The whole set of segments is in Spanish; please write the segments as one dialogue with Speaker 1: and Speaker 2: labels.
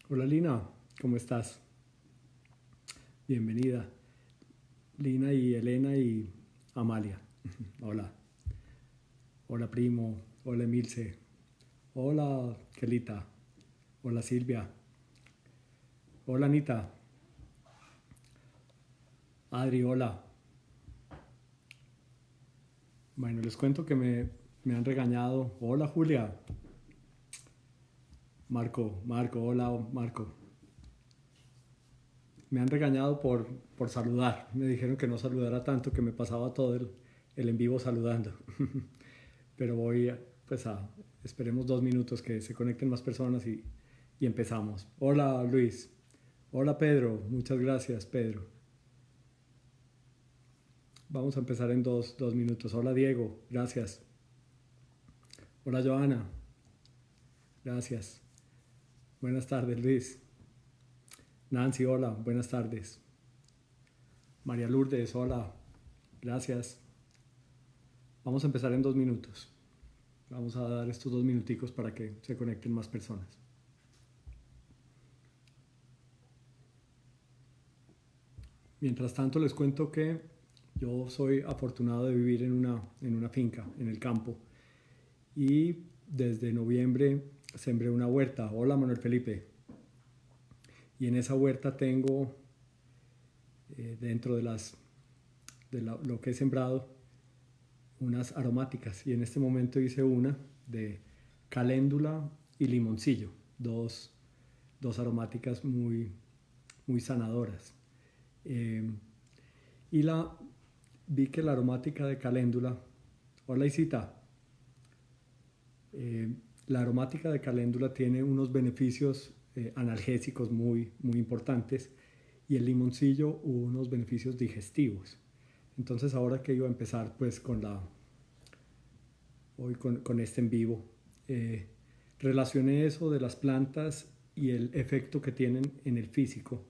Speaker 1: Hola Lina, ¿cómo estás? Bienvenida. Lina y Elena y Amalia. Hola. Hola primo. Hola Emilce. Hola Kelita. Hola Silvia. Hola Anita. Adri, hola. Bueno, les cuento que me han regañado. Hola Julia. Marco, hola Marco. Me han regañado por saludar. Me dijeron que no saludara tanto, que me pasaba todo el en vivo saludando. Pero voy pues a, esperemos 2 minutos que se conecten más personas y empezamos. Hola Luis, hola Pedro, muchas gracias Pedro. Vamos a empezar en dos minutos. Hola Diego, gracias. Hola Joana, gracias. Buenas tardes Luis. Nancy, hola, buenas tardes. María Lourdes, hola, gracias. Vamos a empezar en 2 minutos. Vamos a dar estos 2 minuticos para que se conecten más personas. Mientras tanto les cuento que yo soy afortunado de vivir en una finca, en el campo, y desde noviembre sembré una huerta. Hola Manuel Felipe. Y en esa huerta tengo, dentro lo que he sembrado, unas aromáticas. Y en este momento hice una de caléndula y limoncillo, dos aromáticas muy sanadoras. Eh, y vi que la aromática de caléndula, hola Isita, eh, la aromática de caléndula tiene unos beneficios analgésicos muy importantes y el limoncillo unos beneficios digestivos. Entonces ahora que iba a empezar pues hoy con este en vivo, eh, relacioné eso de las plantas y el efecto que tienen en el físico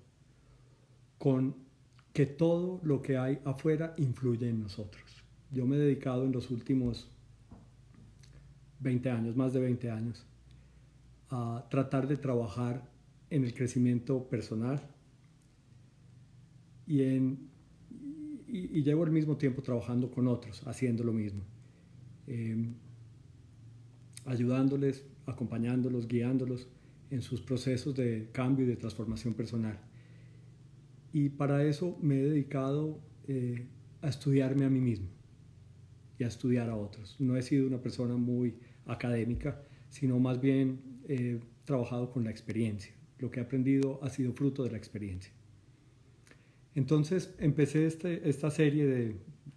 Speaker 1: con que todo lo que hay afuera influye en nosotros. Yo me he dedicado en los últimos 20 años, más de 20 años, a tratar de trabajar en el crecimiento personal y, y llevo el mismo tiempo trabajando con otros, haciendo lo mismo, eh, ayudándoles, acompañándolos, guiándolos en sus procesos de cambio y de transformación personal. Y para eso me he dedicado a estudiarme a mí mismo y a estudiar a otros. No he sido una persona muy académica, sino más bien he trabajado con la experiencia. Lo que he aprendido ha sido fruto de la experiencia. Entonces empecé esta serie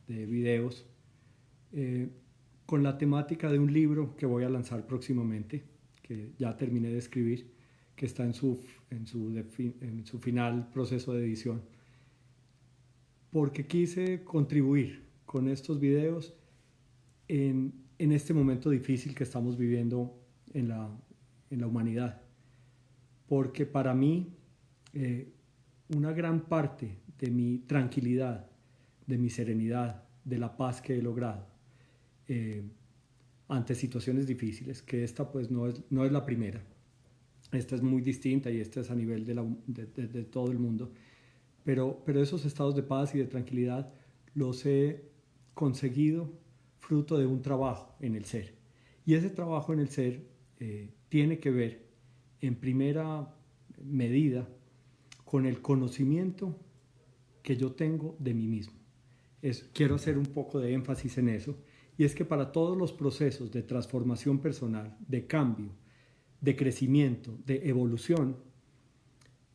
Speaker 1: de videos eh, con la temática de un libro que voy a lanzar próximamente, que ya terminé de escribir, que está en su final proceso de edición, porque quise contribuir con estos videos en este momento difícil que estamos viviendo en la humanidad. Porque para mí, una gran parte de mi tranquilidad, de mi serenidad, de la paz que he logrado eh, ante situaciones difíciles, que esta pues no es la primera, esta es muy distinta y esta es a nivel de todo el mundo, pero esos estados de paz y de tranquilidad los he conseguido fruto de un trabajo en el ser. Y ese trabajo en el ser tiene que ver en primera medida con el conocimiento que yo tengo de mí mismo. Quiero hacer un poco de énfasis en eso, y es que para todos los procesos de transformación personal, de cambio, de crecimiento, de evolución,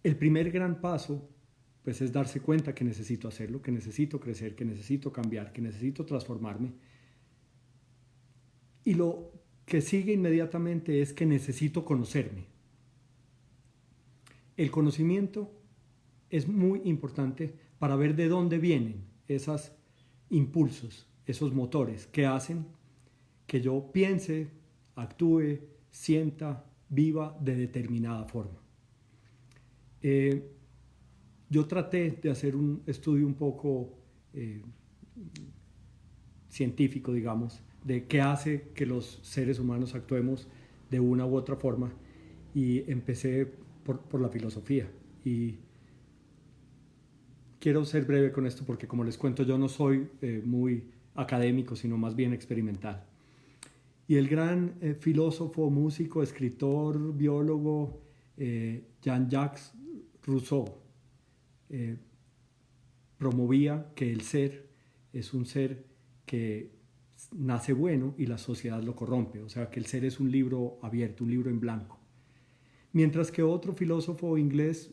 Speaker 1: el primer gran paso pues es darse cuenta que necesito hacerlo, que necesito crecer, que necesito cambiar, que necesito transformarme. Y lo que sigue inmediatamente es que necesito conocerme. El conocimiento es muy importante para ver de dónde vienen esos impulsos, esos motores que hacen que yo piense, actúe, sienta, viva de determinada forma. Yo traté de hacer un estudio un poco científico, digamos, de qué hace que los seres humanos actuemos de una u otra forma, y empecé por la filosofía. Y quiero ser breve con esto porque, como les cuento, yo no soy muy académico, sino más bien experimental. Y el gran filósofo, músico, escritor, biólogo Jean-Jacques Rousseau promovía que el ser es un ser que nace bueno y la sociedad lo corrompe, o sea que el ser es un libro abierto, un libro en blanco. Mientras que otro filósofo inglés,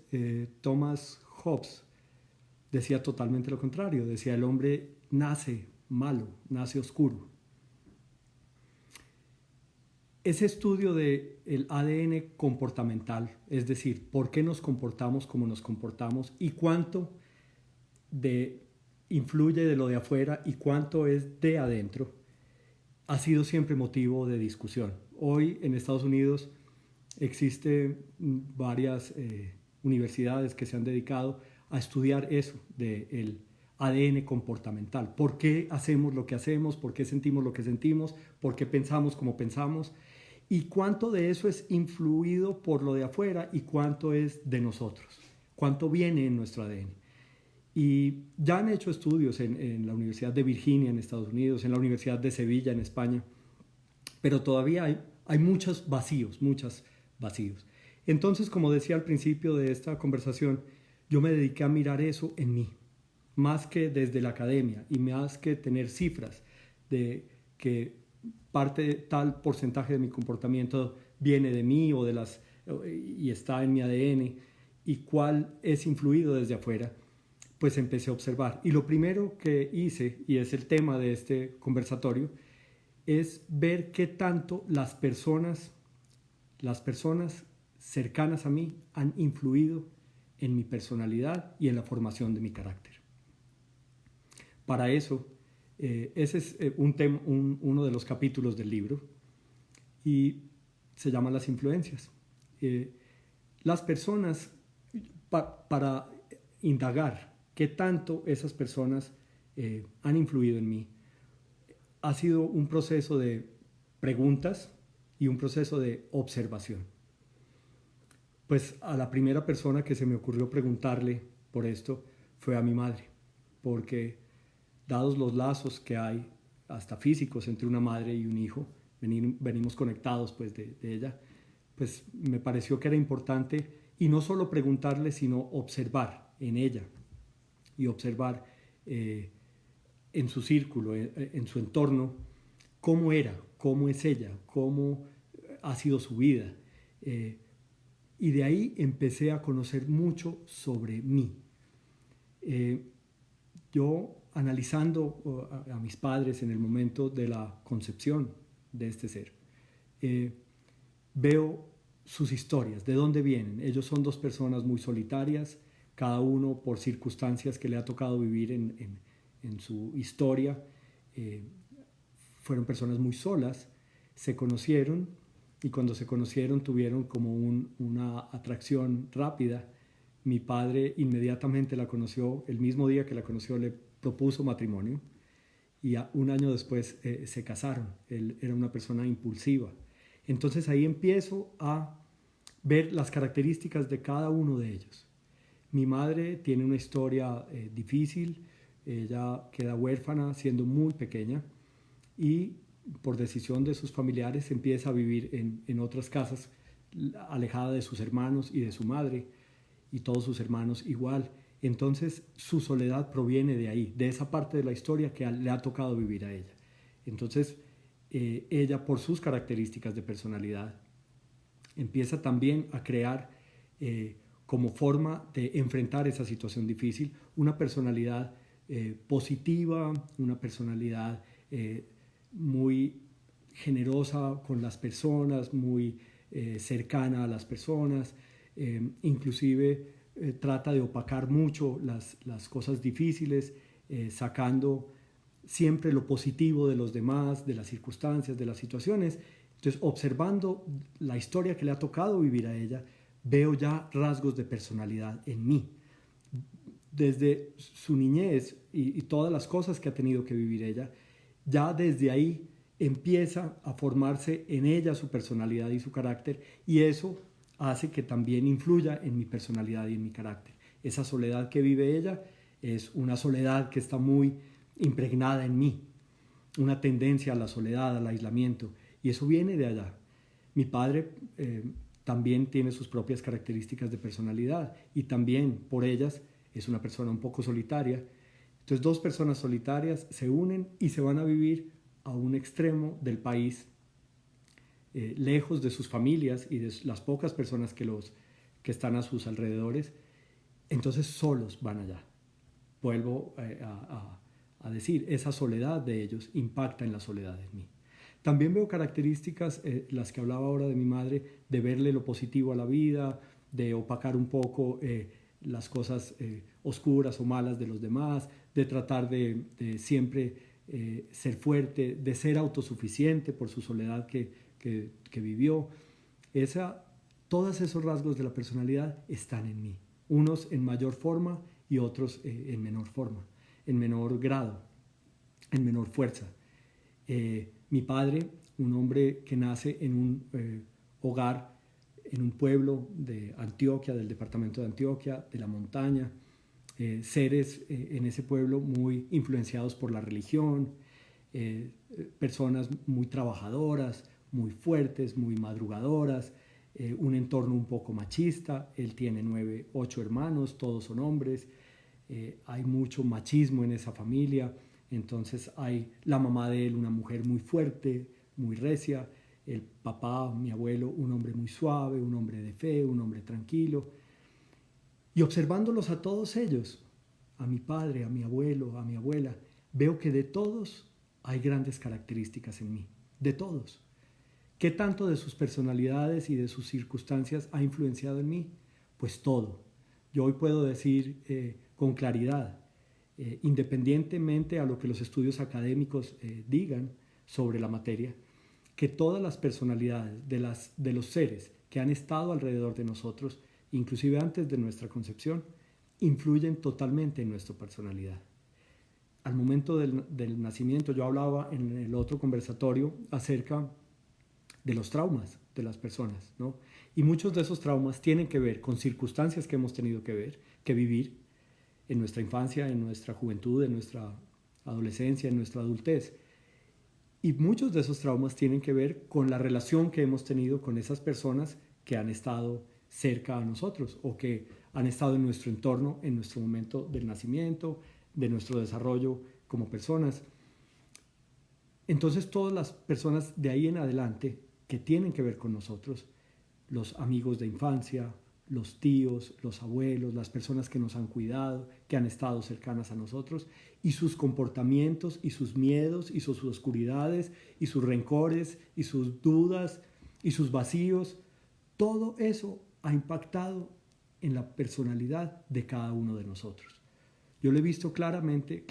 Speaker 1: Thomas Hobbes, decía totalmente lo contrario, decía el hombre nace malo, nace oscuro. Ese estudio del ADN comportamental, es decir, por qué nos comportamos como nos comportamos y cuánto influye de lo de afuera y cuánto es de adentro, ha sido siempre motivo de discusión. Hoy en Estados Unidos existen varias universidades que se han dedicado a estudiar eso del ADN comportamental. ¿Por qué hacemos lo que hacemos? ¿Por qué sentimos lo que sentimos? ¿Por qué pensamos como pensamos? Y cuánto de eso es influido por lo de afuera y cuánto es de nosotros. Cuánto viene en nuestro ADN. Y ya han hecho estudios en la Universidad de Virginia en Estados Unidos, en la Universidad de Sevilla en España, pero todavía hay muchos vacíos. Entonces, como decía al principio de esta conversación, yo me dediqué a mirar eso en mí, más que desde la academia y más que tener cifras de que parte de tal porcentaje de mi comportamiento viene de mí y está en mi ADN y cuál es influido desde afuera, pues empecé a observar. Y lo primero que hice, y es el tema de este conversatorio, es ver qué tanto las personas cercanas a mí han influido en mi personalidad y en la formación de mi carácter. Para eso, ese es uno de los capítulos del libro y se llama Las influencias. Las personas, para indagar qué tanto esas personas han influido en mí, ha sido un proceso de preguntas y un proceso de observación. Pues a la primera persona que se me ocurrió preguntarle por esto fue a mi madre, porque dados los lazos que hay, hasta físicos, entre una madre y un hijo, venimos conectados pues de ella, pues me pareció que era importante, y no solo preguntarle, sino observar en ella y observar en su círculo, en su entorno, cómo era, cómo es ella, cómo ha sido su vida. Y de ahí empecé a conocer mucho sobre mí. Yo, analizando a mis padres en el momento de la concepción de este ser, veo sus historias, de dónde vienen. Ellos son dos personas muy solitarias, cada uno por circunstancias que le ha tocado vivir en su historia. Fueron personas muy solas, se conocieron y cuando se conocieron tuvieron como una atracción rápida. Mi padre inmediatamente la conoció, el mismo día que la conoció le propuso matrimonio y un año después se casaron. Él era una persona impulsiva. Entonces ahí empiezo a ver las características de cada uno de ellos. Mi madre tiene una historia difícil, ella queda huérfana siendo muy pequeña y por decisión de sus familiares empieza a vivir en otras casas, alejada de sus hermanos y de su madre, y todos sus hermanos igual. Entonces su soledad proviene de ahí, de esa parte de la historia que le ha tocado vivir a ella. Entonces ella, por sus características de personalidad, empieza también a crear como forma de enfrentar esa situación difícil una personalidad positiva, una personalidad muy generosa con las personas, muy cercana a las personas, inclusive trata de opacar mucho las cosas difíciles, sacando siempre lo positivo de los demás, de las circunstancias, de las situaciones. Entonces, observando la historia que le ha tocado vivir a ella, veo ya rasgos de personalidad en mí. Desde su niñez y todas las cosas que ha tenido que vivir ella, ya desde ahí empieza a formarse en ella su personalidad y su carácter, y eso hace que también influya en mi personalidad y en mi carácter. Esa soledad que vive ella es una soledad que está muy impregnada en mí, una tendencia a la soledad, al aislamiento, y eso viene de allá. Mi padre también tiene sus propias características de personalidad y también por ellas es una persona un poco solitaria. Entonces, dos personas solitarias se unen y se van a vivir a un extremo del país, lejos de sus familias y de las pocas personas que están a sus alrededores. Entonces solos van allá. Vuelvo a decir, esa soledad de ellos impacta en la soledad de mí. También veo características, las que hablaba ahora de mi madre, de verle lo positivo a la vida, de opacar un poco las cosas oscuras o malas de los demás, de tratar de siempre ser fuerte, de ser autosuficiente por su soledad que vivió. Todos esos rasgos de la personalidad están en mí, unos en mayor forma y otros en menor forma, en menor grado, en menor fuerza. Mi padre, un hombre que nace en un hogar, en un pueblo de Antioquia, del departamento de Antioquia, de la montaña, seres en ese pueblo muy influenciados por la religión, personas muy trabajadoras, muy fuertes, muy madrugadoras, un entorno un poco machista. Él tiene 9, 8 hermanos, todos son hombres, hay mucho machismo en esa familia. Entonces hay la mamá de él, una mujer muy fuerte, muy recia, el papá, mi abuelo, un hombre muy suave, un hombre de fe, un hombre tranquilo. Y observándolos a todos ellos, a mi padre, a mi abuelo, a mi abuela, veo que de todos hay grandes características en mí, de todos. ¿Qué tanto de sus personalidades y de sus circunstancias ha influenciado en mí? Pues todo. Yo hoy puedo decir con claridad, independientemente a lo que los estudios académicos digan sobre la materia, que todas las personalidades de los seres que han estado alrededor de nosotros, inclusive antes de nuestra concepción, influyen totalmente en nuestra personalidad. Al momento del nacimiento, yo hablaba en el otro conversatorio acerca de los traumas de las personas, ¿no? Y muchos de esos traumas tienen que ver con circunstancias que hemos tenido que vivir en nuestra infancia, en nuestra juventud, en nuestra adolescencia, en nuestra adultez. Y muchos de esos traumas tienen que ver con la relación que hemos tenido con esas personas que han estado cerca a nosotros o que han estado en nuestro entorno en nuestro momento del nacimiento, de nuestro desarrollo como personas. Entonces todas las personas de ahí en adelante que tienen que ver con nosotros, los amigos de infancia, los tíos, los abuelos, las personas que nos han cuidado, que han estado cercanas a nosotros, y sus comportamientos y sus miedos y sus oscuridades y sus rencores y sus dudas y sus vacíos, todo eso ha impactado en la personalidad de cada uno de nosotros. Yo lo he visto claramente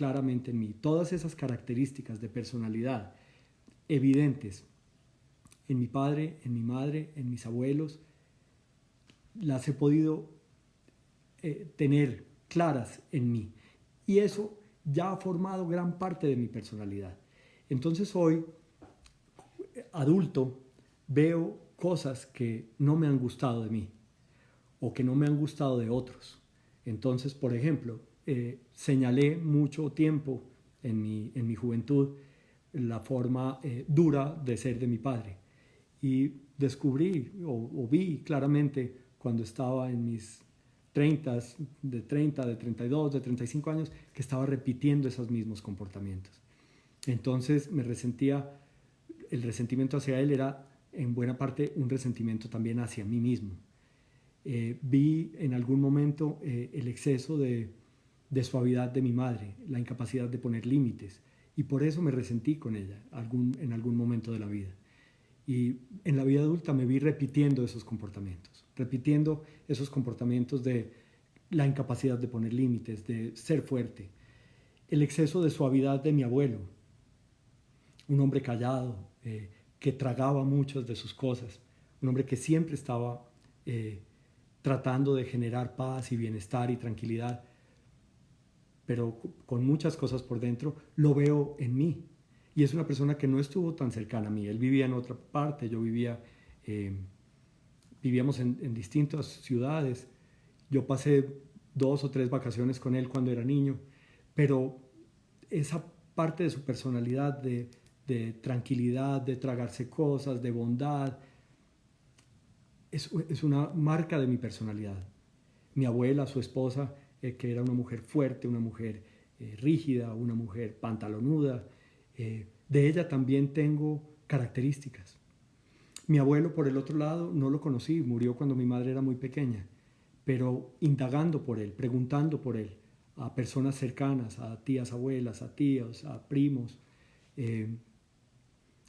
Speaker 1: en mí. Todas esas características de personalidad evidentes en mi padre, en mi madre, en mis abuelos, las he podido tener claras en mí. Y eso ya ha formado gran parte de mi personalidad. Entonces hoy, adulto, veo cosas que no me han gustado de mí o que no me han gustado de otros. Entonces, por ejemplo, señalé mucho tiempo en mi juventud la forma dura de ser de mi padre. Y descubrí o vi claramente cuando estaba en mis 30, de 32, de 35 años, que estaba repitiendo esos mismos comportamientos. Entonces el resentimiento hacia él era en buena parte un resentimiento también hacia mí mismo. Vi en algún momento el exceso de suavidad de mi madre, la incapacidad de poner límites, y por eso me resentí con ella en algún momento de la vida. Y en la vida adulta me vi repitiendo esos comportamientos de la incapacidad de poner límites, de ser fuerte. El exceso de suavidad de mi abuelo, un hombre callado, que tragaba muchas de sus cosas, un hombre que siempre estaba tratando de generar paz y bienestar y tranquilidad, pero con muchas cosas por dentro. Lo veo en mí. Y es una persona que no estuvo tan cercana a mí. Él vivía en otra parte, yo vivía vivíamos en distintas ciudades. Yo pasé 2 o 3 vacaciones con él cuando era niño, pero esa parte de su personalidad de tranquilidad, de tragarse cosas, de bondad, es una marca de mi personalidad. Mi abuela, su esposa, que era una mujer fuerte, una mujer rígida, una mujer pantalonuda, de ella también tengo características. Mi abuelo, por el otro lado, no lo conocí, murió cuando mi madre era muy pequeña, pero indagando por él, preguntando por él, a personas cercanas, a tías abuelas, a tíos, a primos, he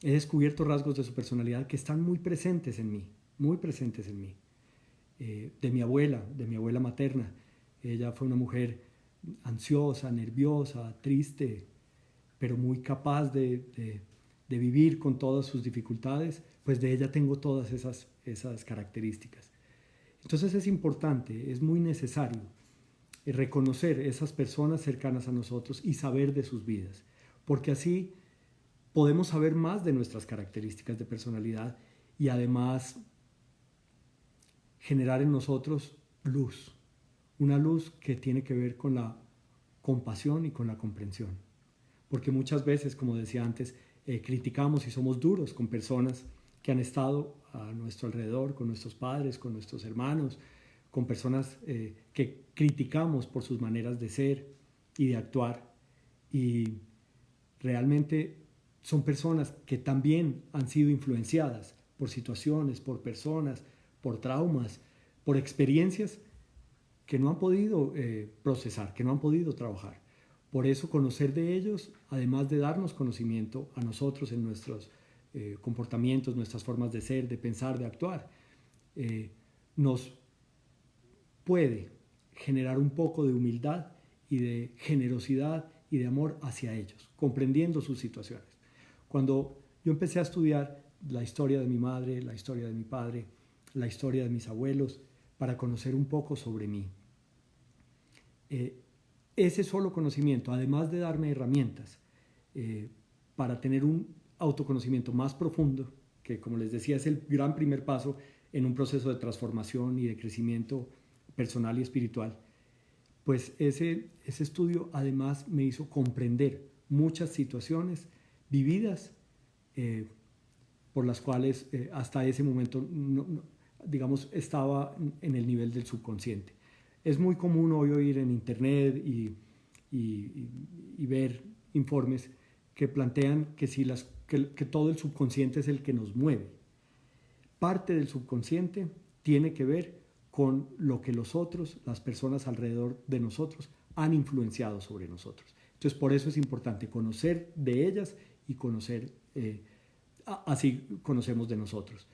Speaker 1: descubierto rasgos de su personalidad que están muy presentes en mí, muy presentes en mí. De mi abuela materna. Ella fue una mujer ansiosa, nerviosa, triste, pero muy capaz de vivir con todas sus dificultades, pues de ella tengo todas esas características. Entonces es importante, es muy necesario reconocer esas personas cercanas a nosotros y saber de sus vidas, porque así podemos saber más de nuestras características de personalidad y además generar en nosotros luz, una luz que tiene que ver con la compasión y con la comprensión. Porque muchas veces, como decía antes, criticamos y somos duros con personas que han estado a nuestro alrededor, con nuestros padres, con nuestros hermanos, con personas que criticamos por sus maneras de ser y de actuar. Y realmente son personas que también han sido influenciadas por situaciones, por personas, por traumas, por experiencias que no han podido procesar, que no han podido trabajar. Por eso conocer de ellos, además de darnos conocimiento a nosotros en nuestros comportamientos, nuestras formas de ser, de pensar, de actuar, nos puede generar un poco de humildad y de generosidad y de amor hacia ellos, comprendiendo sus situaciones. Cuando yo empecé a estudiar la historia de mi madre, la historia de mi padre, la historia de mis abuelos, para conocer un poco sobre mí, ese solo conocimiento, además de darme herramientas para tener un autoconocimiento más profundo, que como les decía es el gran primer paso en un proceso de transformación y de crecimiento personal y espiritual, pues ese estudio además me hizo comprender muchas situaciones vividas por las cuales hasta ese momento digamos, estaba en el nivel del subconsciente. Es muy común hoy oír en internet y ver informes que plantean que, que todo el subconsciente es el que nos mueve. Parte del subconsciente tiene que ver con lo que los otros, las personas alrededor de nosotros, han influenciado sobre nosotros. Entonces, por eso es importante conocer de ellas y conocer, así conocemos de nosotros.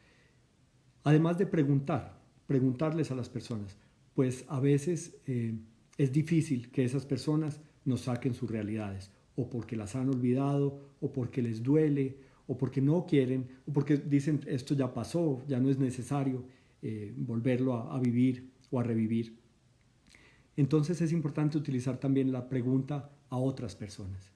Speaker 1: Además de preguntarles a las personas, pues a veces es difícil que esas personas nos saquen sus realidades, o porque las han olvidado, o porque les duele, o porque no quieren, o porque dicen esto ya pasó, ya no es necesario volverlo a vivir o a revivir. Entonces es importante utilizar también la pregunta a otras personas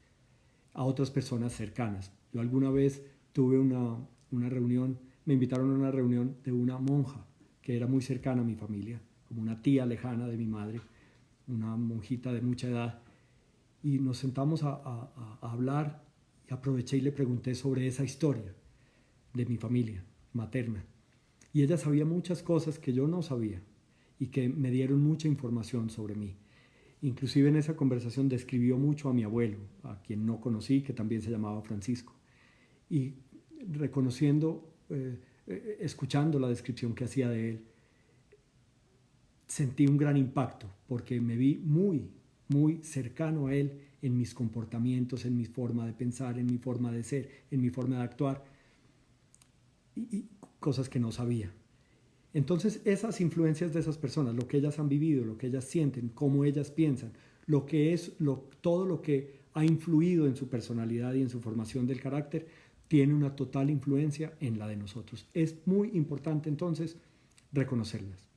Speaker 1: cercanas. Yo alguna vez tuve una reunión, me invitaron a una reunión de una monja que era muy cercana a mi familia, como una tía lejana de mi madre, una monjita de mucha edad, y nos sentamos a hablar y aproveché y le pregunté sobre esa historia de mi familia materna. Y ella sabía muchas cosas que yo no sabía y que me dieron mucha información sobre mí. Inclusive en esa conversación describió mucho a mi abuelo, a quien no conocí, que también se llamaba Francisco. Y reconociendo, escuchando la descripción que hacía de él, sentí un gran impacto porque me vi muy, muy cercano a él en mis comportamientos, en mi forma de pensar, en mi forma de ser, en mi forma de actuar y cosas que no sabía. Entonces esas influencias de esas personas, lo que ellas han vivido, lo que ellas sienten, cómo ellas piensan, lo que es todo lo que ha influido en su personalidad y en su formación del carácter, tiene una total influencia en la de nosotros. Es muy importante entonces reconocerlas.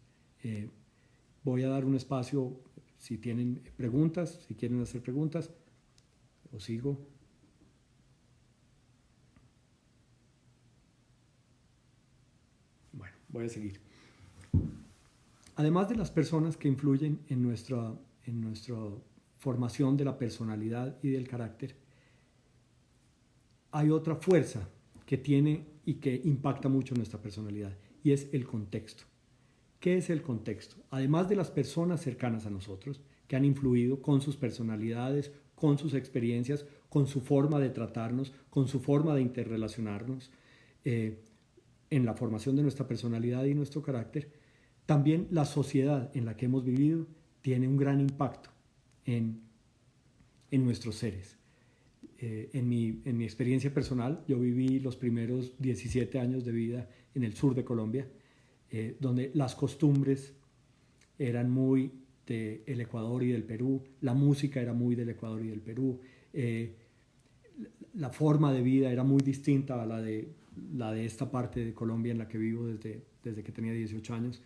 Speaker 1: Voy a dar un espacio si tienen preguntas, si quieren hacer preguntas, o sigo. Bueno, voy a seguir. además de las personas que influyen en nuestra formación de la personalidad y del carácter, hay otra fuerza que tiene y que impacta mucho nuestra personalidad, y es el contexto. ¿Qué es el contexto? Además de las personas cercanas a nosotros, que han influido con sus personalidades, con sus experiencias, con su forma de tratarnos, con su forma de interrelacionarnos, en la formación de nuestra personalidad y nuestro carácter, también la sociedad en la que hemos vivido tiene un gran impacto en nuestros seres. En mi experiencia personal, yo viví los primeros 17 años de vida en el sur de Colombia, donde las costumbres eran muy del Ecuador y del Perú, la música era muy del Ecuador y del Perú, la forma de vida era muy distinta a la de esta parte de Colombia en la que vivo desde que tenía 18 años.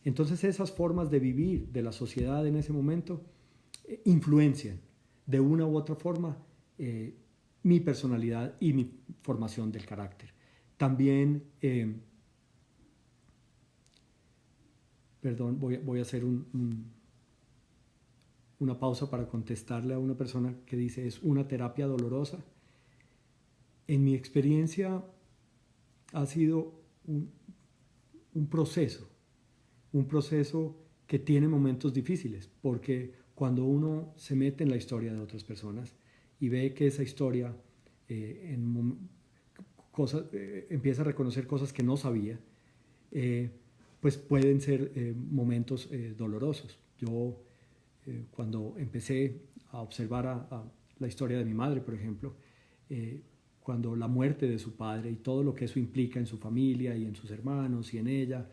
Speaker 1: Entonces esas formas de vivir de la sociedad en ese momento influencian de una u otra forma mi personalidad y mi formación del carácter. También, perdón, voy a hacer una pausa para contestarle a una persona que dice, ¿es una terapia dolorosa? En mi experiencia ha sido un proceso que tiene momentos difíciles, porque cuando uno se mete en la historia de otras personas y ve que esa historia empieza a reconocer cosas que no sabía, pues pueden ser momentos dolorosos. Yo cuando empecé a observar la historia de mi madre, por ejemplo, cuando la muerte de su padre y todo lo que eso implica en su familia y en sus hermanos y en ella,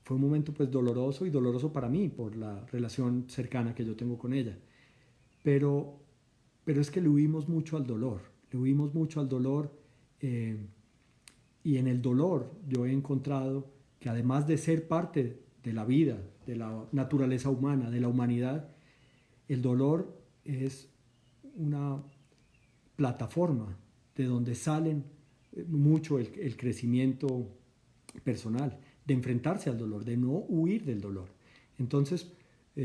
Speaker 1: fue un momento pues doloroso, y doloroso para mí por la relación cercana que yo tengo con ella. Pero es que le huimos mucho al dolor, y en el dolor yo he encontrado que además de ser parte de la vida, de la naturaleza humana, de la humanidad, el dolor es una plataforma de donde salen mucho el crecimiento personal, de enfrentarse al dolor, de no huir del dolor. Entonces,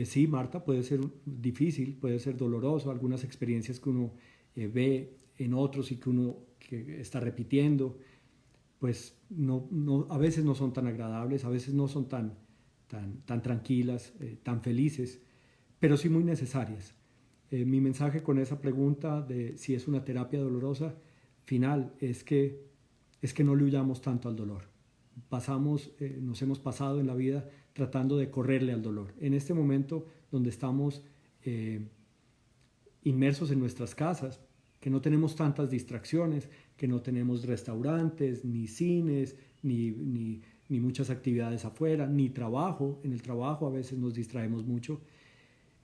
Speaker 1: sí, Marta, puede ser difícil, puede ser doloroso, algunas experiencias que uno ve en otros y que uno que está repitiendo, pues a veces no son tan agradables, a veces no son tan tranquilas, tan felices, pero sí muy necesarias. Mi mensaje con esa pregunta de si es una terapia dolorosa final es que no le huyamos tanto al dolor. Nos hemos pasado en la vida tratando de correrle al dolor. En este momento donde estamos inmersos en nuestras casas, que no tenemos tantas distracciones, que no tenemos restaurantes, ni cines, ni muchas actividades afuera, ni trabajo. En el trabajo a veces nos distraemos mucho.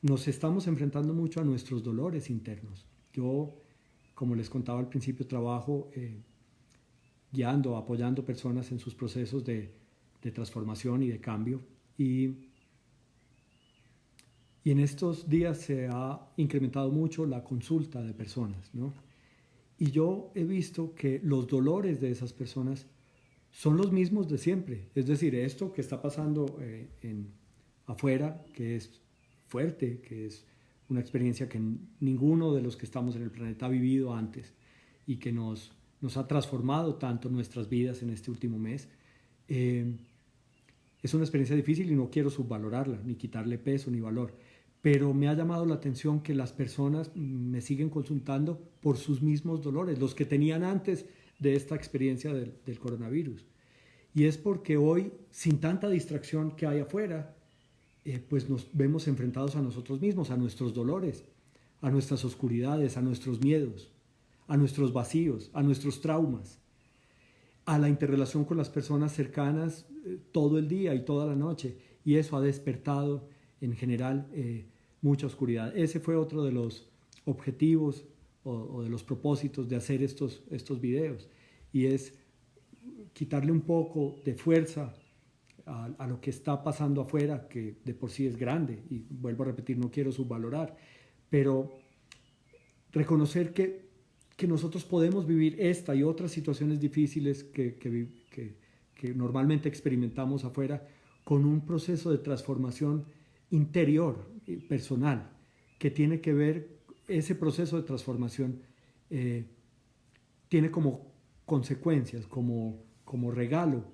Speaker 1: Nos estamos enfrentando mucho a nuestros dolores internos. Yo, como les contaba al principio, trabajo guiando, apoyando personas en sus procesos de transformación y de cambio. Y en estos días se ha incrementado mucho la consulta de personas, ¿no? Y yo he visto que los dolores de esas personas son los mismos de siempre. Es decir, esto que está pasando afuera, que es fuerte, que es una experiencia que ninguno de los que estamos en el planeta ha vivido antes y que nos ha transformado tanto nuestras vidas en este último mes, es una experiencia difícil y no quiero subvalorarla, ni quitarle peso ni valor. Pero me ha llamado la atención que las personas me siguen consultando por sus mismos dolores, los que tenían antes de esta experiencia del coronavirus. Y es porque hoy, sin tanta distracción que hay afuera, pues nos vemos enfrentados a nosotros mismos, a nuestros dolores, a nuestras oscuridades, a nuestros miedos, a nuestros vacíos, a nuestros traumas, a la interrelación con las personas cercanas todo el día y toda la noche. Y eso ha despertado en general mucha oscuridad. Ese fue otro de los objetivos o de los propósitos de hacer estos videos, y es quitarle un poco de fuerza a lo que está pasando afuera, que de por sí es grande, y vuelvo a repetir, no quiero subvalorar, pero reconocer que nosotros podemos vivir esta y otras situaciones difíciles que normalmente experimentamos afuera con un proceso de transformación interior, personal, que tiene que ver, ese proceso de transformación tiene como consecuencias, como regalo,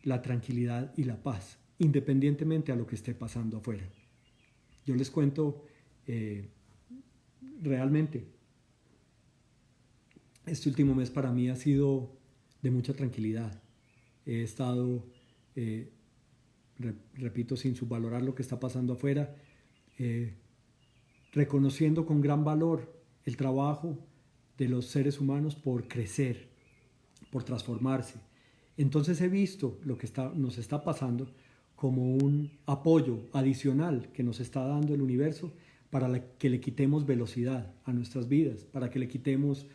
Speaker 1: la tranquilidad y la paz, independientemente a lo que esté pasando afuera. Yo les cuento realmente, este último mes para mí ha sido de mucha tranquilidad. He estado, repito, sin subvalorar lo que está pasando afuera, reconociendo con gran valor el trabajo de los seres humanos por crecer, por transformarse. Entonces he visto lo que nos está pasando como un apoyo adicional que nos está dando el universo para que le quitemos velocidad a nuestras vidas, para que le quitemos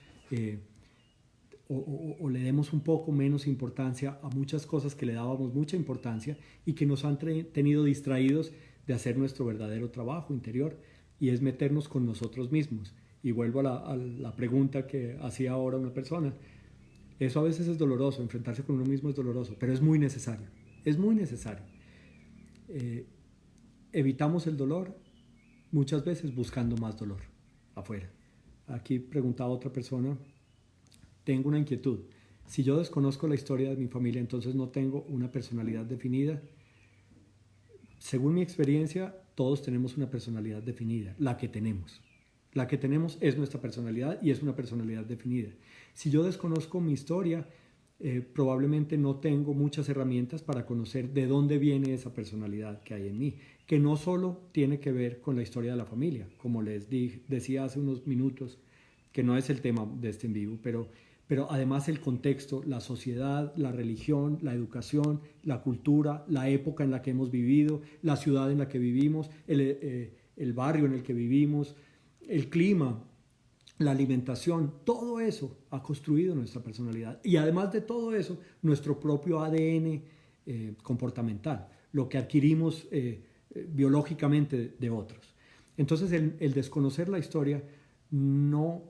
Speaker 1: o le demos un poco menos importancia a muchas cosas que le dábamos mucha importancia y que nos han tenido distraídos de hacer nuestro verdadero trabajo interior, y es meternos con nosotros mismos. Y vuelvo a la pregunta que hacía ahora una persona. Eso a veces es doloroso, enfrentarse con uno mismo es doloroso, pero es muy necesario, es muy necesario. Evitamos el dolor muchas veces buscando más dolor afuera. Aquí preguntaba otra persona, tengo una inquietud. Si yo desconozco la historia de mi familia, entonces no tengo una personalidad definida. Según mi experiencia, todos tenemos una personalidad definida, la que tenemos. La que tenemos es nuestra personalidad y es una personalidad definida. Si yo desconozco mi historia, probablemente no tengo muchas herramientas para conocer de dónde viene esa personalidad que hay en mí, que no solo tiene que ver con la historia de la familia, como les decía hace unos minutos, que no es el tema de este en vivo, pero además el contexto, la sociedad, la religión, la educación, la cultura, la época en la que hemos vivido, la ciudad en la que vivimos, el barrio en el que vivimos, el clima, la alimentación, todo eso ha construido nuestra personalidad. Y además de todo eso, nuestro propio ADN comportamental, lo que adquirimos biológicamente de otros. Entonces el desconocer la historia no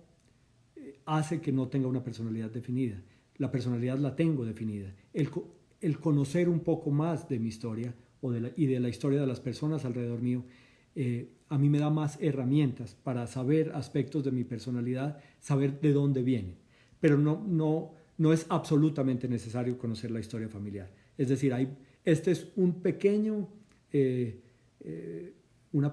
Speaker 1: hace que no tenga una personalidad definida. La personalidad la tengo definida. El conocer un poco más de mi historia y de la historia de las personas alrededor mío, a mí me da más herramientas para saber aspectos de mi personalidad, saber de dónde viene. Pero no es absolutamente necesario conocer la historia familiar. Es decir, este es una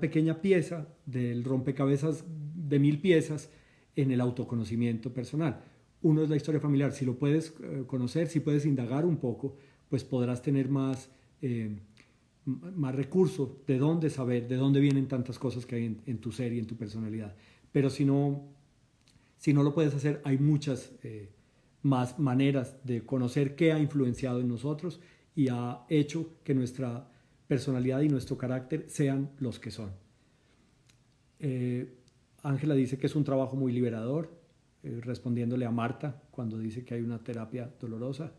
Speaker 1: pequeña pieza del rompecabezas de 1000 piezas en el autoconocimiento personal. Uno es la historia familiar. Si lo puedes conocer, si puedes indagar un poco, pues podrás tener más recursos de dónde saber, de dónde vienen tantas cosas que hay en tu ser y en tu personalidad. Pero si no lo puedes hacer, hay muchas más maneras de conocer qué ha influenciado en nosotros y ha hecho que nuestra personalidad y nuestro carácter sean los que son. Ángela dice que es un trabajo muy liberador, respondiéndole a Marta cuando dice que hay una terapia dolorosa.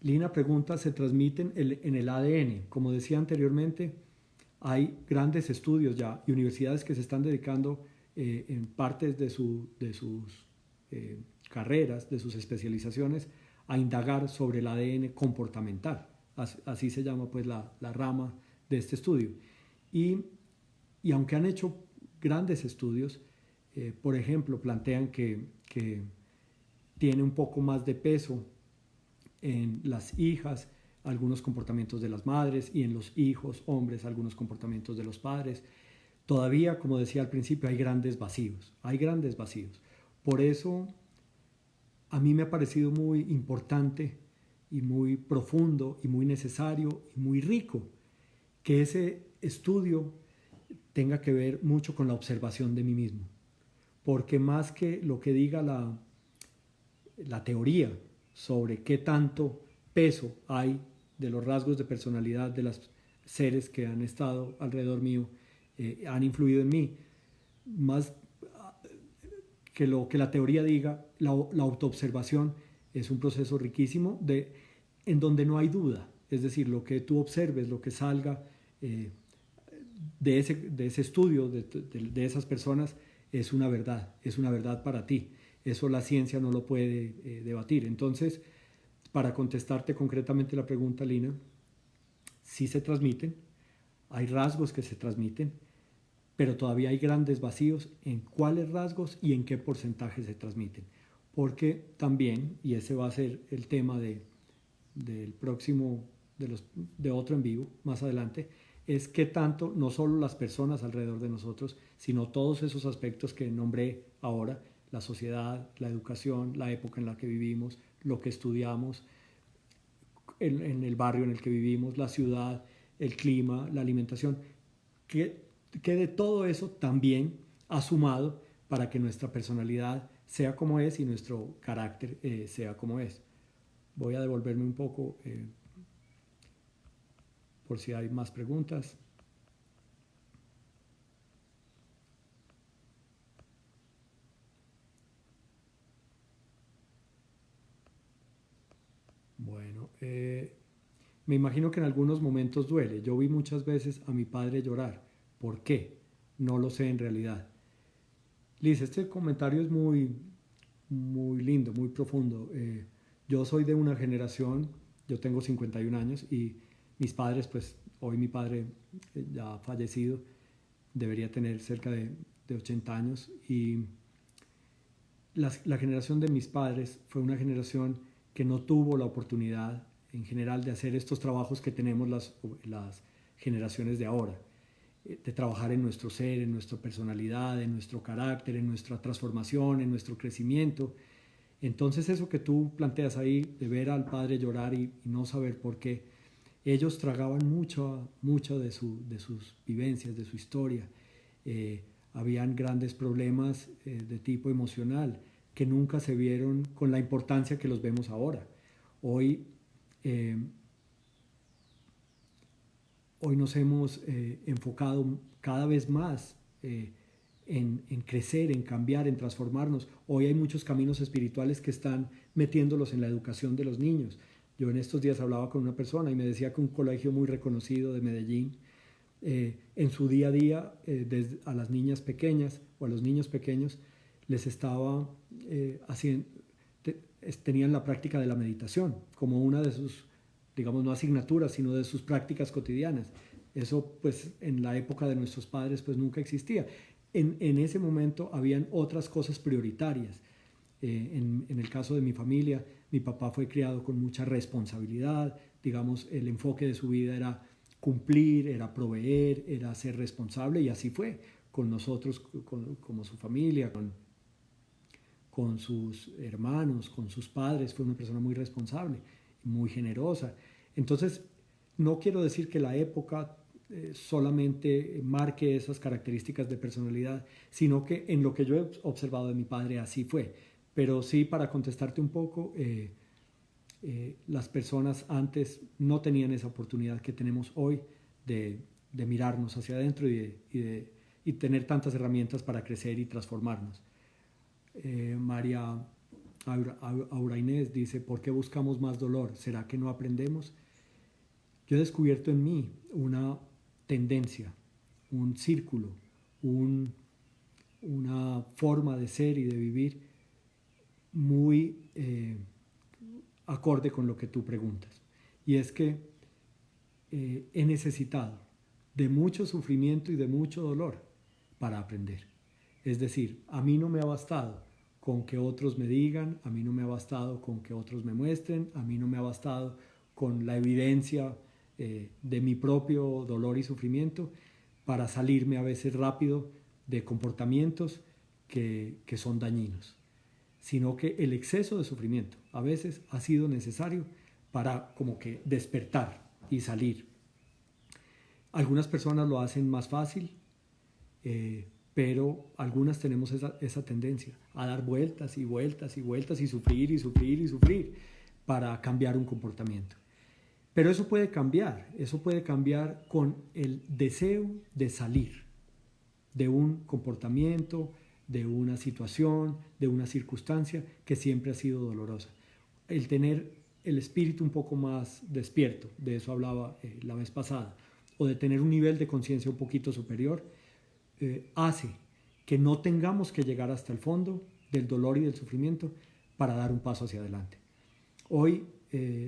Speaker 1: Lina pregunta, ¿se transmiten en el ADN? Como decía anteriormente, hay grandes estudios ya y universidades que se están dedicando en partes de sus carreras, de sus especializaciones, a indagar sobre el ADN comportamental. Así se llama pues la rama de este estudio. Y aunque han hecho grandes estudios, por ejemplo, plantean que tiene un poco más de peso en las hijas algunos comportamientos de las madres y en los hijos hombres algunos comportamientos de los padres. Todavía, como decía al principio, hay grandes vacíos. Por eso a mí me ha parecido muy importante y muy profundo y muy necesario y muy rico que ese estudio tenga que ver mucho con la observación de mí mismo, porque más que lo que diga la teoría sobre qué tanto peso hay de los rasgos de personalidad de los seres que han estado alrededor mío, han influido en mí, más que lo que la teoría diga, la autoobservación es un proceso riquísimo en donde no hay duda. Es decir, lo que tú observes, lo que salga de ese estudio, de esas personas, es una verdad para ti. Eso la ciencia no lo puede debatir. Entonces, para contestarte concretamente la pregunta, Lina, sí se transmiten, hay rasgos que se transmiten, pero todavía hay grandes vacíos en cuáles rasgos y en qué porcentaje se transmiten. Porque también, y ese va a ser el tema del próximo, de otro en vivo más adelante, es qué tanto, no solo las personas alrededor de nosotros, sino todos esos aspectos que nombré ahora, la sociedad, la educación, la época en la que vivimos, lo que estudiamos, en el barrio en el que vivimos, la ciudad, el clima, la alimentación, que de todo eso también ha sumado para que nuestra personalidad sea como es y nuestro carácter sea como es. Voy a devolverme un poco por si hay más preguntas. Bueno, me imagino que en algunos momentos duele. Yo vi muchas veces a mi padre llorar. ¿Por qué? No lo sé en realidad. Liz, este comentario es muy lindo, muy profundo. Yo soy de una generación, yo tengo 51 años y mis padres, pues hoy mi padre ya ha fallecido, debería tener cerca de 80 años y la generación de mis padres fue una generación que no tuvo la oportunidad en general de hacer estos trabajos que tenemos las generaciones de ahora, de trabajar en nuestro ser, en nuestra personalidad, en nuestro carácter, en nuestra transformación, en nuestro crecimiento. Entonces eso que tú planteas ahí, de ver al padre llorar y no saber por qué, ellos tragaban mucho de sus vivencias, de su historia. Habían grandes problemas de tipo emocional que nunca se vieron con la importancia que los vemos ahora. Hoy, eh, hoy nos hemos enfocado cada vez más en crecer, en cambiar, en transformarnos. Hoy hay muchos caminos espirituales que están metiéndolos en la educación de los niños. Yo en estos días hablaba con una persona y me decía que un colegio muy reconocido de Medellín, en su día a día, a las niñas pequeñas o a los niños pequeños, les estaba haciendo, tenían la práctica de la meditación como una de sus, digamos, no asignaturas, sino de sus prácticas cotidianas. Eso, pues, en la época de nuestros padres, pues, nunca existía. En ese momento habían otras cosas prioritarias. En el caso de mi familia, mi papá fue criado con mucha responsabilidad, digamos, el enfoque de su vida era cumplir, era proveer, era ser responsable y así fue con nosotros, como su familia, con sus hermanos, con sus padres, fue una persona muy responsable, muy generosa. Entonces, no quiero decir que la época solamente marque esas características de personalidad, sino que en lo que yo he observado de mi padre así fue. Pero sí, para contestarte un poco, las personas antes no tenían esa oportunidad que tenemos hoy de mirarnos hacia adentro y tener tantas herramientas para crecer y transformarnos. María Aura Inés dice, ¿por qué buscamos más dolor? ¿Será que no aprendemos? Yo he descubierto en mí una tendencia, un círculo, una forma de ser y de vivir muy acorde con lo que tú preguntas. Y es que he necesitado de mucho sufrimiento y de mucho dolor para aprender. Es decir, a mí no me ha bastado con que otros me digan, a mí no me ha bastado con que otros me muestren, a mí no me ha bastado con la evidencia de mi propio dolor y sufrimiento para salirme a veces rápido de comportamientos que son dañinos, sino que el exceso de sufrimiento a veces ha sido necesario para como que despertar y salir. Algunas personas lo hacen más fácil, pero algunas tenemos esa tendencia a dar vueltas y vueltas y vueltas y sufrir y sufrir y sufrir para cambiar un comportamiento. Pero eso puede cambiar con el deseo de salir de un comportamiento, de una situación, de una circunstancia que siempre ha sido dolorosa. El tener el espíritu un poco más despierto, de eso hablaba la vez pasada, o de tener un nivel de conciencia un poquito superior, hace que no tengamos que llegar hasta el fondo del dolor y del sufrimiento para dar un paso hacia adelante. Hoy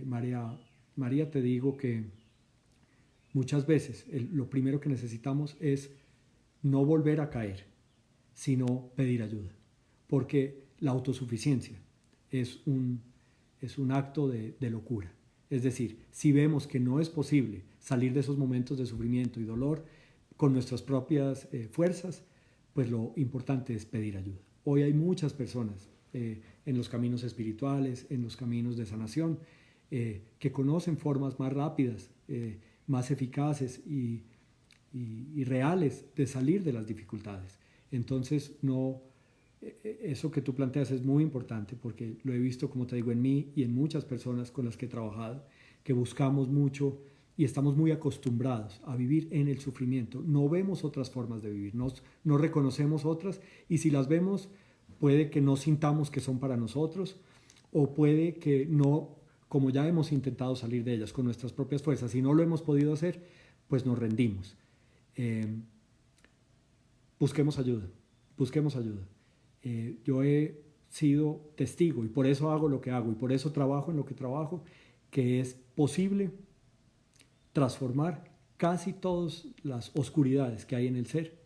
Speaker 1: María, te digo que muchas veces lo primero que necesitamos es no volver a caer, sino pedir ayuda, porque la autosuficiencia es un acto de locura. Es decir, si vemos que no es posible salir de esos momentos de sufrimiento y dolor con nuestras propias fuerzas, pues lo importante es pedir ayuda. Hoy hay muchas personas en los caminos espirituales, en los caminos de sanación, que conocen formas más rápidas, más eficaces y reales de salir de las dificultades. Entonces, eso que tú planteas es muy importante, porque lo he visto, como te digo, en mí y en muchas personas con las que he trabajado, que buscamos mucho y estamos muy acostumbrados a vivir en el sufrimiento. No vemos otras formas de vivir, no reconocemos otras, y si las vemos, puede que no sintamos que son para nosotros, o puede que no, como ya hemos intentado salir de ellas con nuestras propias fuerzas y no lo hemos podido hacer, pues nos rendimos. Busquemos ayuda. Yo he sido testigo, y por eso hago lo que hago, y por eso trabajo en lo que trabajo, que es posible transformar casi todas las oscuridades que hay en el ser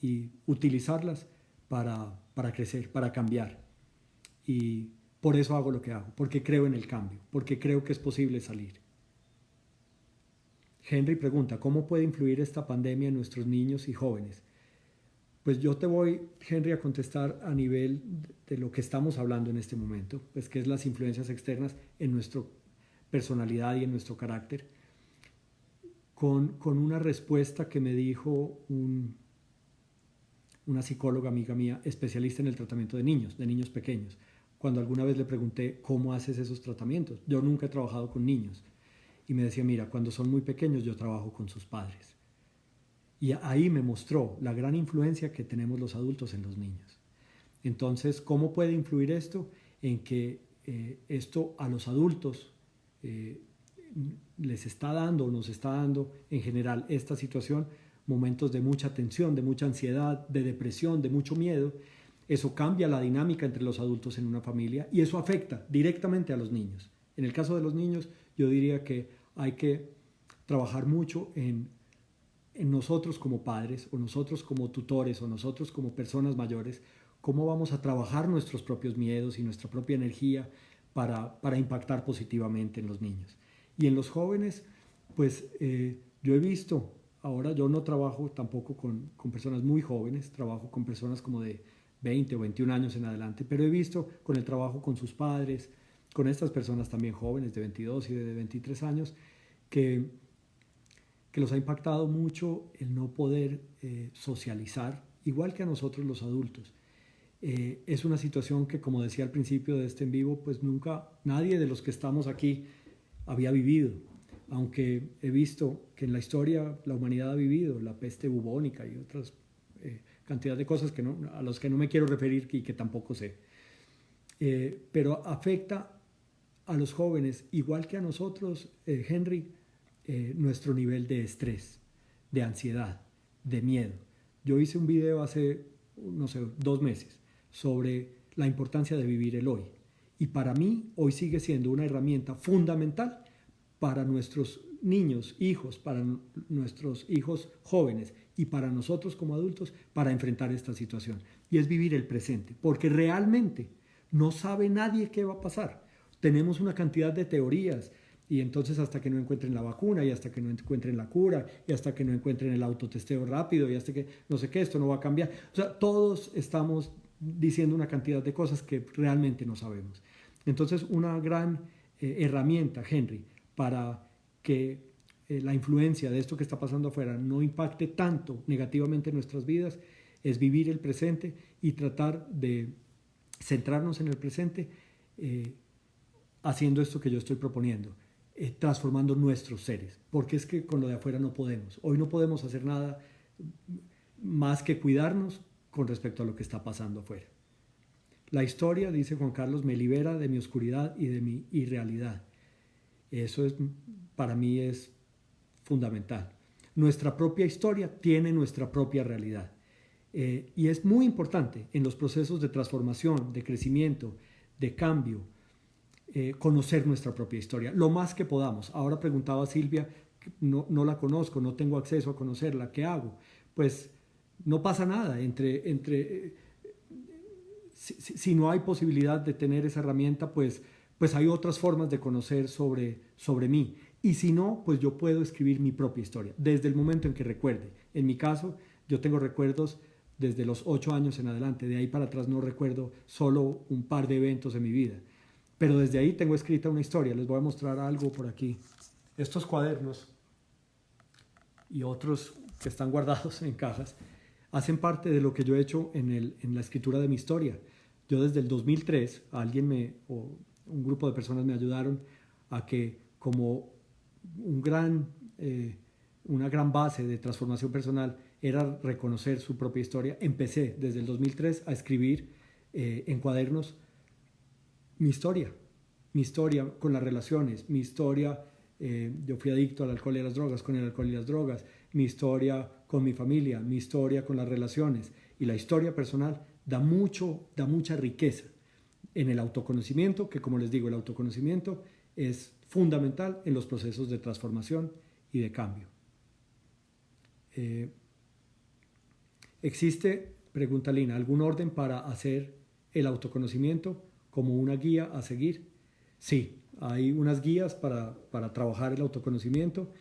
Speaker 1: y utilizarlas para crecer, para cambiar. Y por eso hago lo que hago, porque creo en el cambio, porque creo que es posible salir. Henry pregunta, ¿cómo puede influir esta pandemia en nuestros niños y jóvenes? Pues yo te voy, Henry, a contestar a nivel de lo que estamos hablando en este momento, pues que es las influencias externas en nuestra personalidad y en nuestro carácter, con una respuesta que me dijo una psicóloga amiga mía, especialista en el tratamiento de niños pequeños. Cuando alguna vez le pregunté, ¿cómo haces esos tratamientos? Yo nunca he trabajado con niños. Y me decía, mira, cuando son muy pequeños yo trabajo con sus padres. Y ahí me mostró la gran influencia que tenemos los adultos en los niños. Entonces, ¿cómo puede influir esto? En que esto a los adultos les está dando, nos está dando en general esta situación, momentos de mucha tensión, de mucha ansiedad, de depresión, de mucho miedo. Eso cambia la dinámica entre los adultos en una familia y eso afecta directamente a los niños. En el caso de los niños, yo diría que hay que trabajar mucho en nosotros como padres, o nosotros como tutores, o nosotros como personas mayores, cómo vamos a trabajar nuestros propios miedos y nuestra propia energía para impactar positivamente en los niños. Y en los jóvenes, pues yo he visto, ahora yo no trabajo tampoco con personas muy jóvenes, trabajo con personas como de 20 o 21 años en adelante, pero he visto con el trabajo con sus padres, con estas personas también jóvenes de 22 y de 23 años, que los ha impactado mucho el no poder socializar, igual que a nosotros los adultos. Es una situación que, como decía al principio de este en vivo, pues nunca nadie de los que estamos aquí había vivido, aunque he visto que en la historia la humanidad ha vivido la peste bubónica y otras cantidad de cosas a las que no me quiero referir y que tampoco sé. Pero afecta a los jóvenes, igual que a nosotros, Henry, nuestro nivel de estrés, de ansiedad, de miedo. Yo hice un video hace, 2 meses sobre la importancia de vivir el hoy. Y para mí, hoy sigue siendo una herramienta fundamental para nuestros niños, hijos, para nuestros hijos jóvenes y para nosotros como adultos para enfrentar esta situación. Y es vivir el presente, porque realmente no sabe nadie qué va a pasar. Tenemos una cantidad de teorías, y entonces hasta que no encuentren la vacuna, y hasta que no encuentren la cura, y hasta que no encuentren el autotesteo rápido, y hasta que no sé qué, esto no va a cambiar. O sea, todos estamos diciendo una cantidad de cosas que realmente no sabemos. Entonces, una gran herramienta, Henry, para que la influencia de esto que está pasando afuera no impacte tanto negativamente en nuestras vidas, es vivir el presente y tratar de centrarnos en el presente haciendo esto que yo estoy proponiendo. Transformando nuestros seres, porque es que con lo de afuera no podemos. Hoy no podemos hacer nada más que cuidarnos con respecto a lo que está pasando afuera. La historia, dice Juan Carlos, me libera de mi oscuridad y de mi irrealidad. Eso para mí es fundamental. Nuestra propia historia tiene nuestra propia realidad. Y es muy importante en los procesos de transformación, de crecimiento, de cambio, conocer nuestra propia historia, lo más que podamos. Ahora preguntaba Silvia, no la conozco, no tengo acceso a conocerla, ¿qué hago? Pues no pasa nada. Si no hay posibilidad de tener esa herramienta, pues hay otras formas de conocer sobre mí. Y si no, pues yo puedo escribir mi propia historia, desde el momento en que recuerde. En mi caso, yo tengo recuerdos desde los 8 años en adelante. De ahí para atrás no recuerdo solo un par de eventos en mi vida. Pero desde ahí tengo escrita una historia. Les voy a mostrar algo por aquí. Estos cuadernos y otros que están guardados en cajas hacen parte de lo que yo he hecho en la escritura de mi historia. Yo desde el 2003, un grupo de personas me ayudaron a que, como una gran base de transformación personal era reconocer su propia historia, empecé desde el 2003 a escribir en cuadernos mi historia con las relaciones, mi historia, yo fui adicto al alcohol y a las drogas, con el alcohol y las drogas, mi historia con mi familia, mi historia con las relaciones. Y la historia personal da mucha riqueza en el autoconocimiento, que, como les digo, el autoconocimiento es fundamental en los procesos de transformación y de cambio. ¿Existe, pregunta Lina, algún orden para hacer el autoconocimiento como una guía a seguir? Sí, hay unas guías para trabajar el autoconocimiento.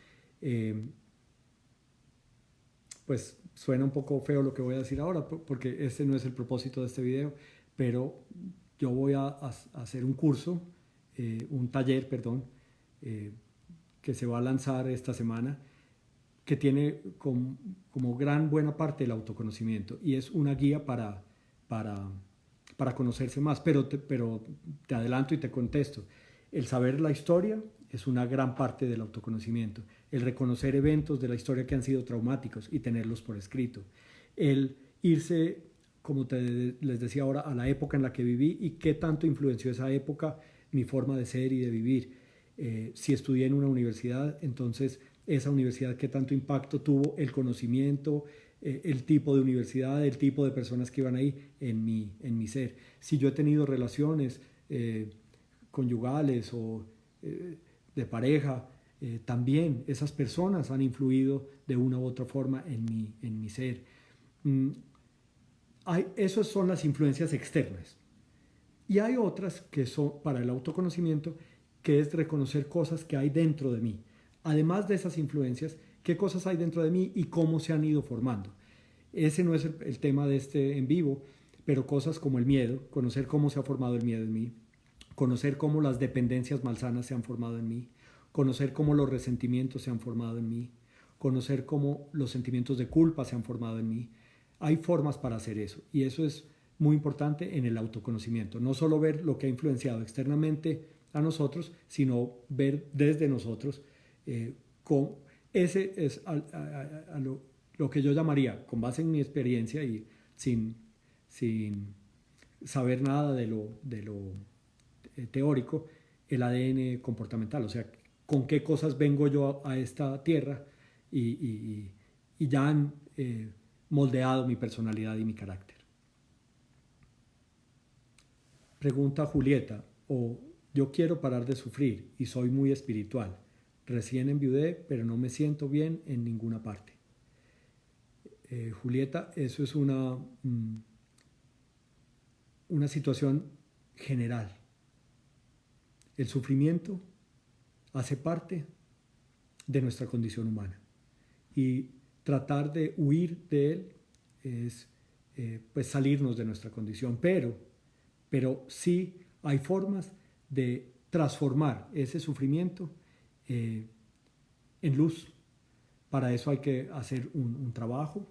Speaker 1: Pues suena un poco feo lo que voy a decir ahora, porque ese no es el propósito de este video, pero yo voy a hacer un curso, un taller, perdón, que se va a lanzar esta semana, que tiene como gran buena parte el autoconocimiento, y es una guía para conocerse más. Pero te adelanto y te contesto. El saber la historia es una gran parte del autoconocimiento. El reconocer eventos de la historia que han sido traumáticos y tenerlos por escrito. El irse, como les decía ahora, a la época en la que viví y qué tanto influenció esa época mi forma de ser y de vivir. Si estudié en una universidad, entonces esa universidad qué tanto impacto tuvo el conocimiento, el tipo de universidad, el tipo de personas que iban ahí en mi ser. Si yo he tenido relaciones conyugales o de pareja, también esas personas han influido de una u otra forma en mi ser. Esas son las influencias externas. Y hay otras que son para el autoconocimiento, que es reconocer cosas que hay dentro de mí. Además de esas influencias, qué cosas hay dentro de mí y cómo se han ido formando. Ese no es el tema de este en vivo, pero cosas como el miedo, conocer cómo se ha formado el miedo en mí, conocer cómo las dependencias malsanas se han formado en mí, conocer cómo los resentimientos se han formado en mí, conocer cómo los sentimientos de culpa se han formado en mí. Hay formas para hacer eso, y eso es muy importante en el autoconocimiento. No solo ver lo que ha influenciado externamente a nosotros, sino ver desde nosotros. Ese es lo que yo llamaría, con base en mi experiencia y sin saber nada de lo teórico, el ADN comportamental. O sea, con qué cosas vengo yo a esta tierra y ya han moldeado mi personalidad y mi carácter. Pregunta Julieta, yo quiero parar de sufrir y soy muy espiritual. Recién enviudé, pero no me siento bien en ninguna parte. Julieta, eso es una situación general. El sufrimiento hace parte de nuestra condición humana, y tratar de huir de él es pues salirnos de nuestra condición, pero sí hay formas de transformar ese sufrimiento en luz. Para eso hay que hacer un trabajo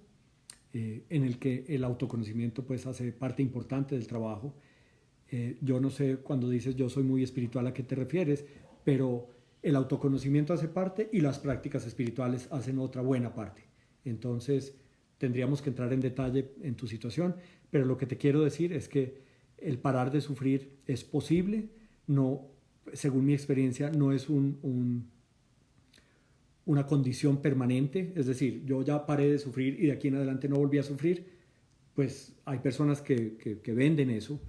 Speaker 1: en el que el autoconocimiento pues hace parte importante del trabajo. Yo no sé, cuando dices yo soy muy espiritual, a qué te refieres, pero el autoconocimiento hace parte y las prácticas espirituales hacen otra buena parte. Entonces tendríamos que entrar en detalle en tu situación, pero lo que te quiero decir es que el parar de sufrir es posible. No, según mi experiencia, no es una condición permanente. Es decir, yo ya paré de sufrir y de aquí en adelante no volví a sufrir. Pues hay personas que venden eso,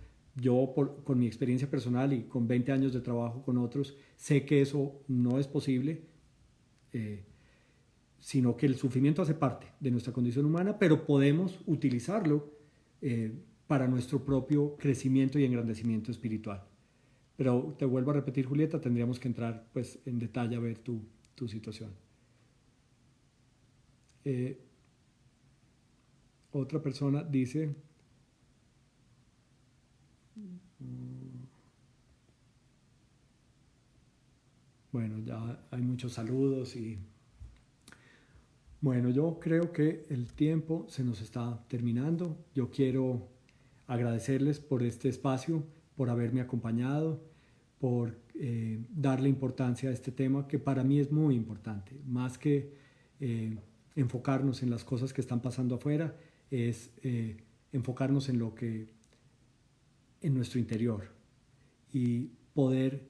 Speaker 1: Con mi experiencia personal y con 20 años de trabajo con otros, sé que eso no es posible, sino que el sufrimiento hace parte de nuestra condición humana, pero podemos utilizarlo para nuestro propio crecimiento y engrandecimiento espiritual. Pero te vuelvo a repetir, Julieta, tendríamos que entrar pues, en detalle a ver tu situación. Otra persona dice, bueno, ya hay muchos saludos y bueno, yo creo que el tiempo se nos está terminando. Yo quiero agradecerles por este espacio, por haberme acompañado, por darle importancia a este tema que para mí es muy importante. Más que enfocarnos en las cosas que están pasando afuera, es enfocarnos en en nuestro interior y poder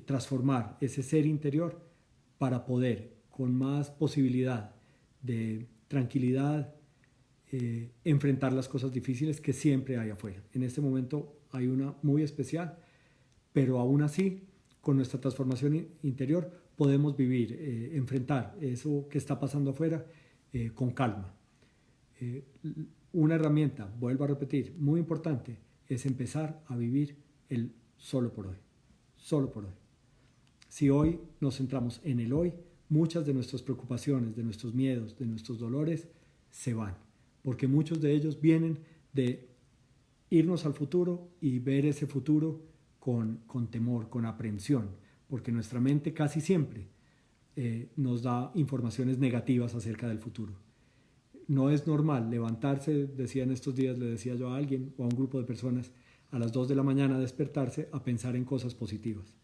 Speaker 1: transformar ese ser interior para poder, con más posibilidad de tranquilidad, enfrentar las cosas difíciles que siempre hay afuera. En este momento hay una muy especial, pero aún así, con nuestra transformación interior, podemos vivir, enfrentar eso que está pasando afuera con calma. Una herramienta, vuelvo a repetir, muy importante, es empezar a vivir el solo por hoy. Solo por hoy. Si hoy nos centramos en el hoy, muchas de nuestras preocupaciones, de nuestros miedos, de nuestros dolores se van, porque muchos de ellos vienen de irnos al futuro y ver ese futuro con temor, con aprensión, porque nuestra mente casi siempre nos da informaciones negativas acerca del futuro. No es normal levantarse, decía en estos días, le decía yo a alguien o a un grupo de personas, a las 2 de la mañana despertarse a pensar en cosas positivas.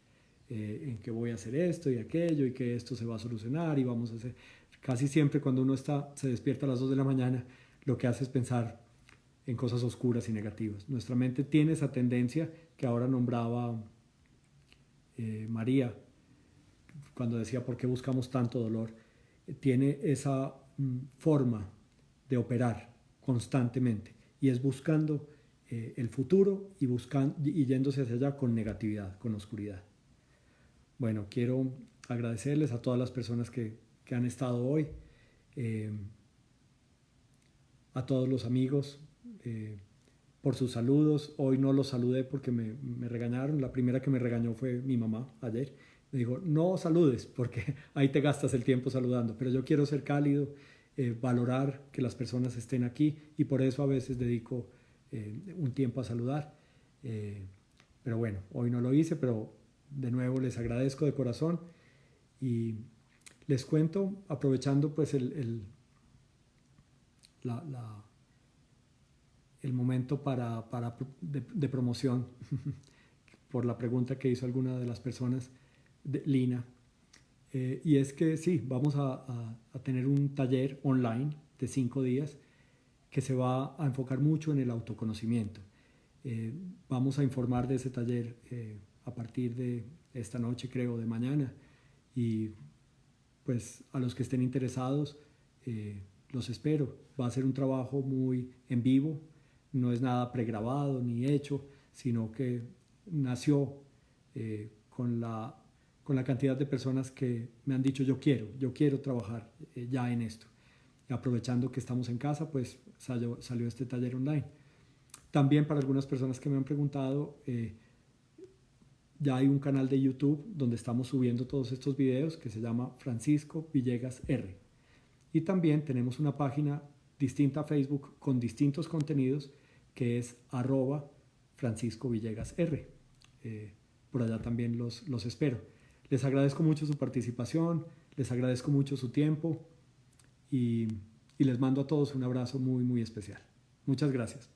Speaker 1: En que voy a hacer esto y aquello y que esto se va a solucionar y vamos a hacer. Casi siempre cuando uno se despierta a las 2 de la mañana, lo que hace es pensar en cosas oscuras y negativas. Nuestra mente tiene esa tendencia que ahora nombraba María, cuando decía por qué buscamos tanto dolor. Tiene esa forma de operar constantemente y es buscando el futuro y yéndose hacia allá con negatividad, con oscuridad. Bueno, quiero agradecerles a todas las personas que han estado hoy, a todos los amigos por sus saludos. Hoy no los saludé porque me regañaron. La primera que me regañó fue mi mamá ayer. Me dijo, no saludes porque ahí te gastas el tiempo saludando. Pero yo quiero ser cálido, valorar que las personas estén aquí y por eso a veces dedico un tiempo a saludar. Pero bueno, hoy no lo hice, pero de nuevo les agradezco de corazón y les cuento, aprovechando pues el momento de promoción por la pregunta que hizo alguna de las personas, Lina, y es que sí, vamos a tener un taller online de 5 días que se va a enfocar mucho en el autoconocimiento. Vamos a informar de ese taller a partir de esta noche, creo, de mañana, y pues a los que estén interesados los espero. Va a ser un trabajo muy en vivo, no es nada pregrabado ni hecho, sino que nació con la cantidad de personas que me han dicho yo quiero trabajar ya en esto. Y aprovechando que estamos en casa, pues salió este taller online. También para algunas personas que me han preguntado, ya hay un canal de YouTube donde estamos subiendo todos estos videos que se llama Francisco Villegas R. Y también tenemos una página distinta a Facebook con distintos contenidos que es @Francisco Villegas R. Por allá también los espero. Les agradezco mucho su participación, les agradezco mucho su tiempo y les mando a todos un abrazo muy, muy especial. Muchas gracias.